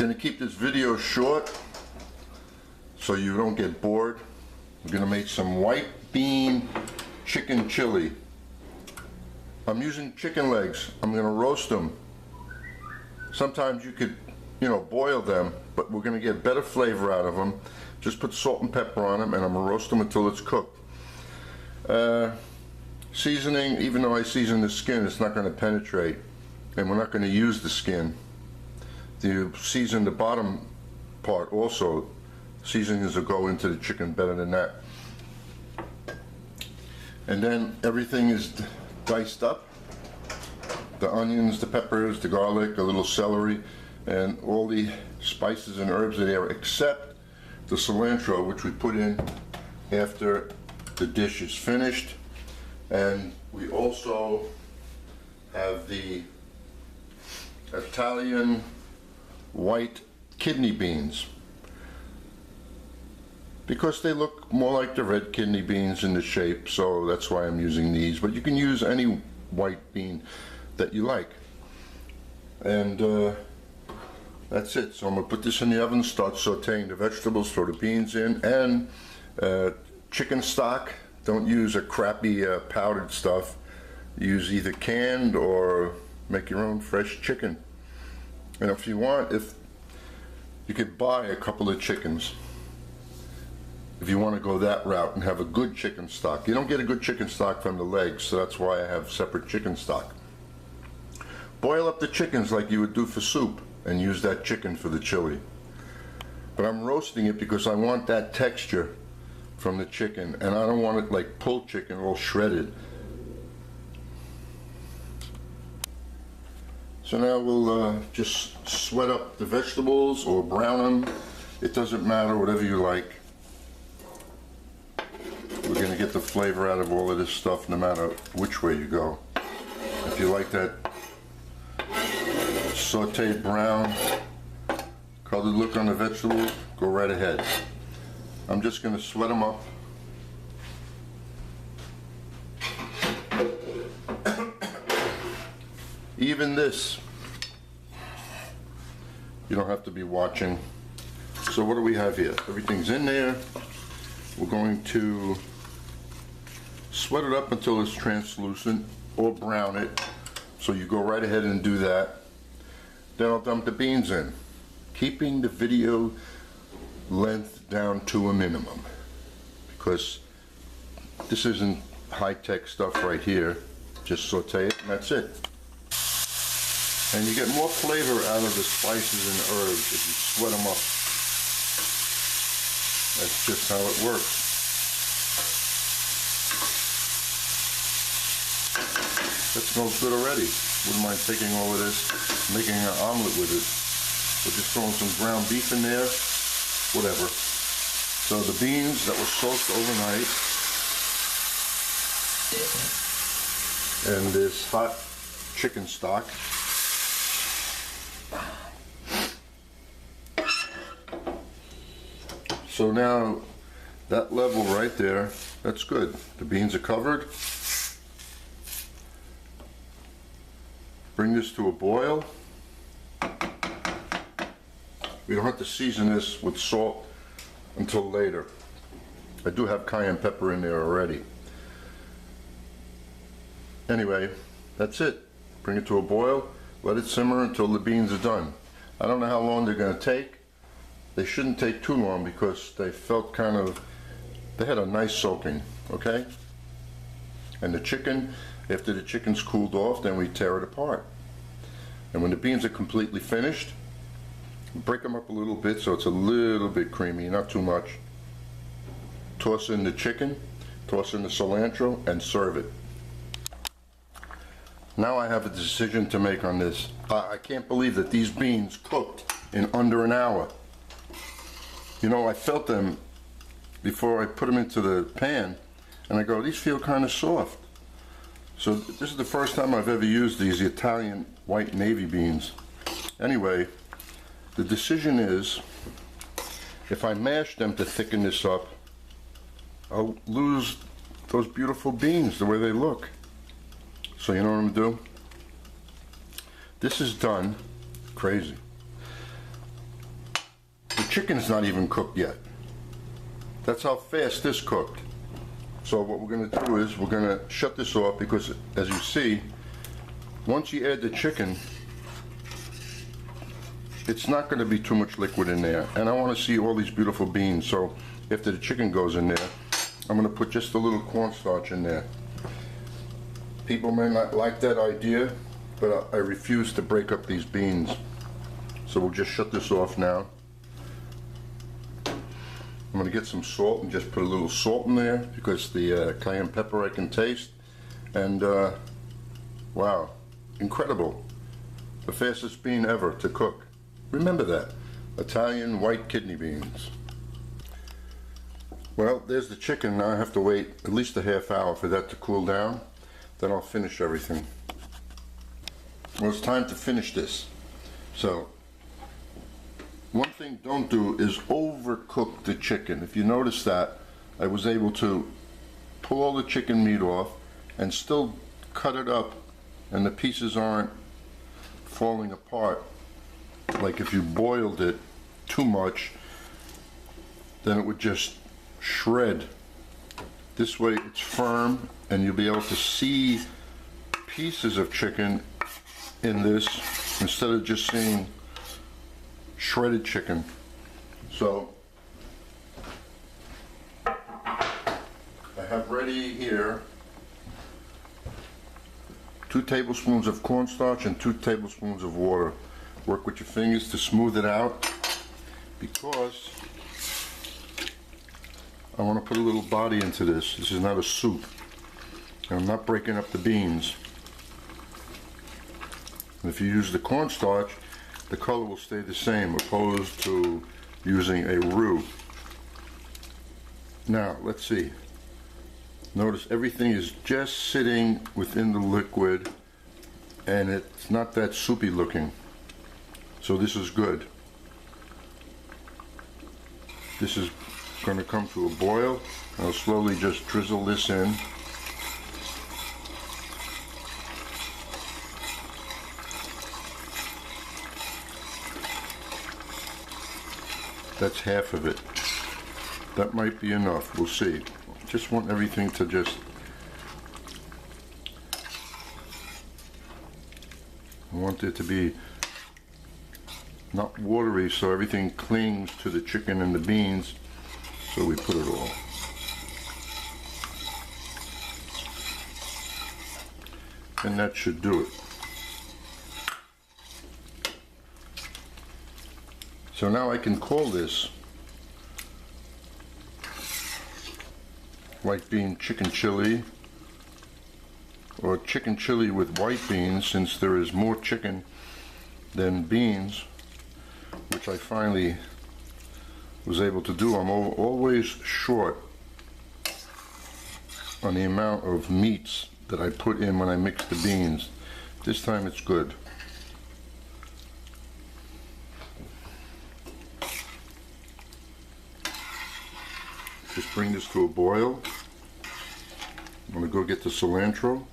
Gonna keep this video short so you don't get bored. We're gonna make some white bean chicken chili. I'm using chicken legs. I'm gonna roast them. Sometimes you could, boil them, but we're gonna get better flavor out of them. Just put salt and pepper on them, and I'm gonna roast them until it's cooked. Seasoning, even though I season the skin, it's not gonna penetrate, and we're not gonna use the skin. You season the bottom part also. Seasonings will go into the chicken better than that. And then everything is diced up. The onions, the peppers, the garlic, a little celery, and all the spices and herbs are there except the cilantro, which we put in after the dish is finished. And we also have the Italian white kidney beans, because they look more like the red kidney beans in the shape, so that's why I'm using these. But you can use any white bean that you like. And that's it. So I'm going to put this in the oven, start sauteing the vegetables, throw the beans in, and chicken stock. Don't use a crappy powdered stuff. Use either canned or make your own fresh chicken. And if you want, you could buy a couple of chickens if you want to go that route and have a good chicken stock. You don't get a good chicken stock from the legs, so that's why I have separate chicken stock. Boil up the chickens like you would do for soup and use that chicken for the chili. But I'm roasting it because I want that texture from the chicken, and I don't want it like pulled chicken, all shredded. So now we'll just sweat up the vegetables or brown them. It doesn't matter, whatever you like. We're going to get the flavor out of all of this stuff no matter which way you go. If you like that sauteed brown colored look on the vegetables, go right ahead. I'm just going to sweat them up. Even this, you don't have to be watching. So what do we have here? Everything's in there. We're going to sweat it up until it's translucent, or brown it. So you go right ahead and do that. Then I'll dump the beans in, keeping the video length down to a minimum, because this isn't high-tech stuff right here. Just saute it and that's it. And you get more flavor out of the spices and herbs if you sweat them up. That's just how it works. That smells good already. Wouldn't mind taking all of this, making an omelet with it. We're just throwing some ground beef in there, whatever. So the beans that were soaked overnight, and this hot chicken stock. So now that level right there, that's good. The beans are covered. Bring this to a boil. We don't have to season this with salt until later. I do have cayenne pepper in there already. Anyway, that's it. Bring it to a boil, let it simmer until the beans are done. I don't know how long they're going to take. They shouldn't take too long because they felt they had a nice soaking, okay? And the chicken, after the chicken's cooled off, then we tear it apart. And when the beans are completely finished, break them up a little bit so it's a little bit creamy, not too much. Toss in the chicken, toss in the cilantro, and serve it. Now I have a decision to make on this. I can't believe that these beans cooked in under an hour. I felt them before I put them into the pan, and I go, these feel kind of soft. So this is the first time I've ever used these Italian white navy beans. Anyway, the decision is, if I mash them to thicken this up, I'll lose those beautiful beans the way they look. So you know what I'm gonna do? This is done. Crazy. chicken's not even cooked yet. That's how fast this cooked. So what we're going to do is we're going to shut this off because, as you see, once you add the chicken, it's not going to be too much liquid in there. And I want to see all these beautiful beans. So after the chicken goes in there, I'm going to put just a little cornstarch in there. People may not like that idea, but I refuse to break up these beans. So we'll just shut this off now. I'm going to get some salt and just put a little salt in there because the cayenne pepper I can taste. And wow, incredible. The fastest bean ever to cook. Remember that. Italian white kidney beans. Well, there's the chicken. Now I have to wait at least a half hour for that to cool down. Then I'll finish everything. Well, it's time to finish this. So, one thing don't do is overcook the chicken. If you notice that, I was able to pull all the chicken meat off and still cut it up, and the pieces aren't falling apart. Like if you boiled it too much, then it would just shred. This way it's firm and you'll be able to see pieces of chicken in this instead of just seeing shredded chicken. So I have ready here 2 tablespoons of cornstarch and 2 tablespoons of water. Work with your fingers to smooth it out because I want to put a little body into this. This is not a soup. And I'm not breaking up the beans. And if you use the cornstarch, the color will stay the same opposed to using a roux. Now, let's see. Notice everything is just sitting within the liquid and it's not that soupy looking. So this is good. This is going to come to a boil. I'll slowly just drizzle this in. That's half of it. That might be enough. We'll see. Just want everything to just... I want it to be not watery so everything clings to the chicken and the beans, so we put it all. And that should do it. So now I can call this white bean chicken chili, or chicken chili with white beans, since there is more chicken than beans, which I finally was able to do. I'm always short on the amount of meats that I put in when I mix the beans. This time it's good. Just bring this to a boil. I'm going to go get the cilantro.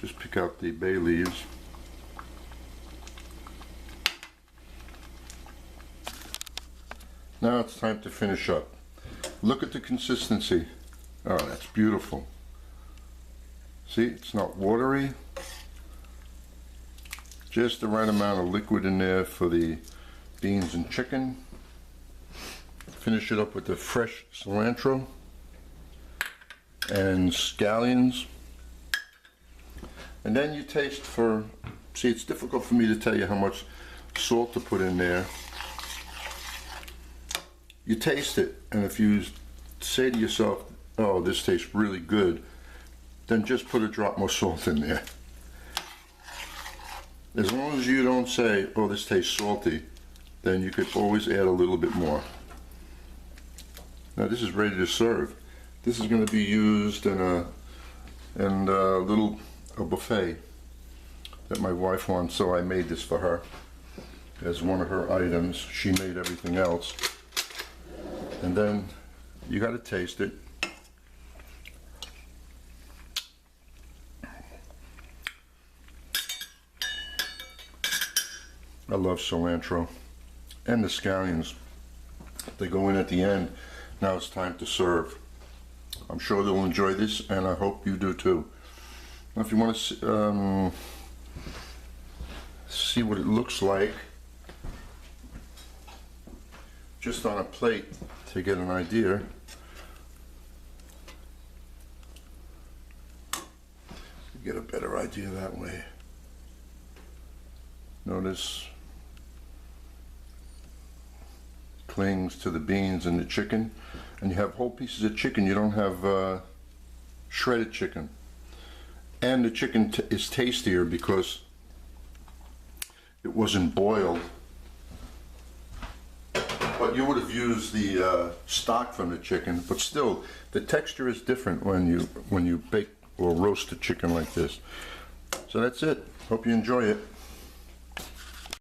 Just pick out the bay leaves. Now it's time to finish up. Look at the consistency. Oh, that's beautiful. See, it's not watery. Just the right amount of liquid in there for the beans and chicken. Finish it up with the fresh cilantro and scallions. And then you taste for, see, it's difficult for me to tell you how much salt to put in there. You taste it, and if you say to yourself, oh, this tastes really good, then just put a drop more salt in there. As long as you don't say, oh, this tastes salty, then you could always add a little bit more. Now this is ready to serve. This is going to be used in a buffet that my wife wants, so I made this for her as one of her items. She made everything else. And then you got to taste it. I love cilantro. and the scallions. They go in at the end. Now it's time to serve. I'm sure they'll enjoy this, and I hope you do too. Now, if you want to see what it looks like, just on a plate to get an idea. You get a better idea that way. Notice clings to the beans and the chicken, and you have whole pieces of chicken. You don't have shredded chicken, and the chicken is tastier because it wasn't boiled. But you would have used the stock from the chicken, but still the texture is different when you bake or roast a chicken like this. So that's it. Hope you enjoy it.